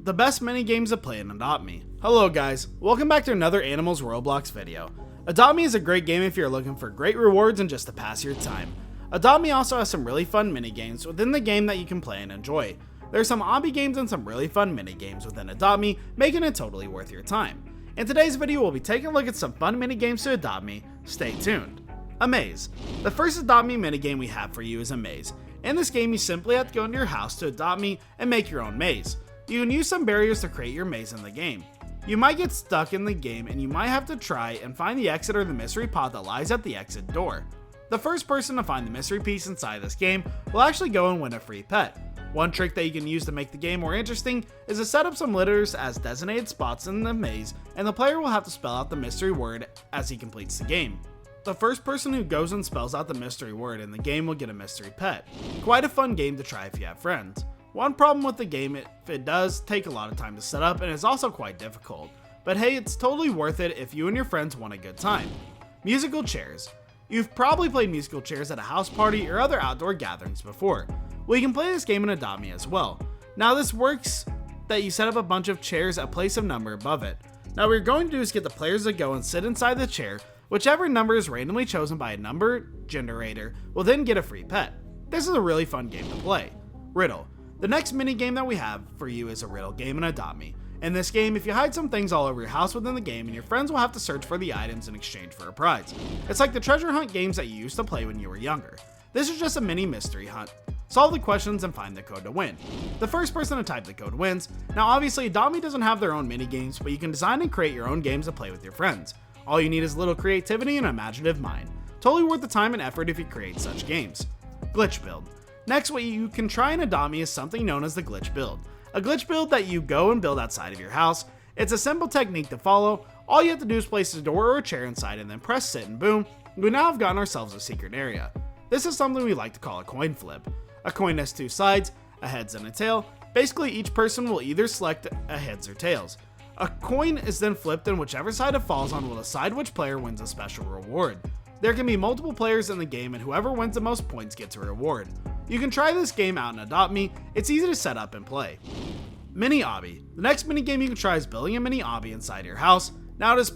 The best mini games to play in Adopt Me. Hello guys, welcome back to another Animals Roblox video. Adopt Me is a great game if you're looking for great rewards and just to pass your time. Adopt Me also has some really fun mini games within the game that you can play and enjoy. There are some obby games and some really fun mini games within Adopt Me, making it totally worth your time. In today's video, we'll be taking a look at some fun mini games to Adopt Me. Stay tuned. A maze. The first Adopt Me mini game we have for you is a maze. In this game, you simply have to go into your house to Adopt Me and make your own maze. You can use some barriers to create your maze in the game. You might get stuck in the game and you might have to try and find the exit or the mystery pod that lies at the exit door. The first person to find the mystery piece inside this game will actually go and win a free pet. One trick that you can use to make the game more interesting is to set up some litters as designated spots in the maze, and the player will have to spell out the mystery word as he completes the game. The first person who goes and spells out the mystery word in the game will get a mystery pet. Quite a fun game to try if you have friends. One problem with the game, it does take a lot of time to set up and is also quite difficult. But hey, it's totally worth it if you and your friends want a good time. Musical chairs. You've probably played musical chairs at a house party or other outdoor gatherings before. Well, you can play this game in Adopt Me as well. Now this works that you set up a bunch of chairs at place of number above it. Now what you're going to do is get the players to go and sit inside the chair. Whichever number is randomly chosen by a number generator will then get a free pet. This is a really fun game to play. Riddle. The next mini game that we have for you is a riddle game in Adopt Me. In this game, if you hide some things all over your house within the game, and your friends will have to search for the items in exchange for a prize. It's like the treasure hunt games that you used to play when you were younger. This is just a mini mystery hunt. Solve the questions and find the code to win. The first person to type the code wins. Now obviously Adopt Me doesn't have their own mini games, but you can design and create your own games to play with your friends. All you need is a little creativity and an imaginative mind. Totally worth the time and effort if you create such games. Glitch build. Next, what you can try in Adopt Me is something known as the glitch build. A glitch build that you go and build outside of your house. It's a simple technique to follow. All you have to do is place a door or a chair inside and then press sit, and boom, we now have gotten ourselves a secret area. This is something we like to call a coin flip. A coin has two sides, a heads and a tail. Basically, each person will either select a heads or tails. A coin is then flipped, and whichever side it falls on will decide which player wins a special reward. There can be multiple players in the game, and whoever wins the most points gets a reward. You can try this game out in Adopt Me. It's easy to set up and play. Mini obby. The next mini game you can try is building a mini obby inside your house. Now it is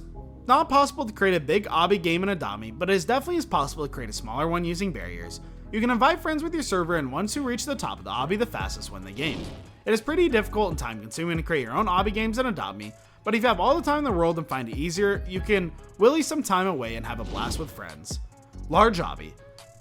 not possible to create a big obby game in Adopt Me, but it is definitely possible to create a smaller one using barriers. You can invite friends with your server, and ones who reach the top of the obby the fastest win the game. It is pretty difficult and time consuming to create your own obby games in Adopt Me, but if you have all the time in the world and find it easier, you can willy some time away and have a blast with friends. Large obby.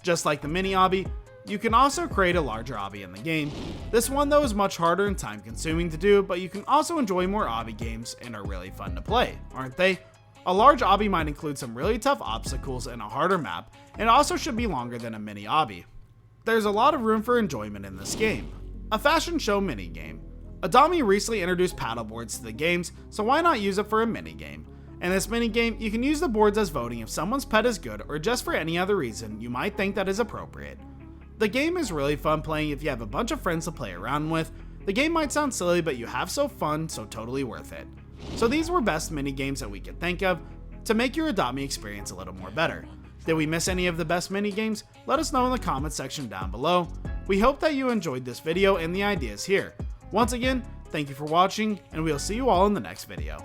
Just like the mini obby, you can also create a larger obby in the game. This one though is much harder and time consuming to do, but you can also enjoy more obby games and are really fun to play, aren't they? A large obby might include some really tough obstacles and a harder map, and also should be longer than a mini obby. There's a lot of room for enjoyment in this game. A fashion show mini game. Adopt Me recently introduced paddle boards to the games, so why not use it for a mini game? In this mini game, you can use the boards as voting if someone's pet is good or just for any other reason you might think that is appropriate. The game is really fun playing if you have a bunch of friends to play around with. The game might sound silly, but you have so fun, so totally worth it. So these were best mini games that we could think of to make your Adopt Me experience a little more better. Did we miss any of the best mini games? Let us know in the comment section down below. We hope that you enjoyed this video and the ideas here. Once again, thank you for watching, and we'll see you all in the next video.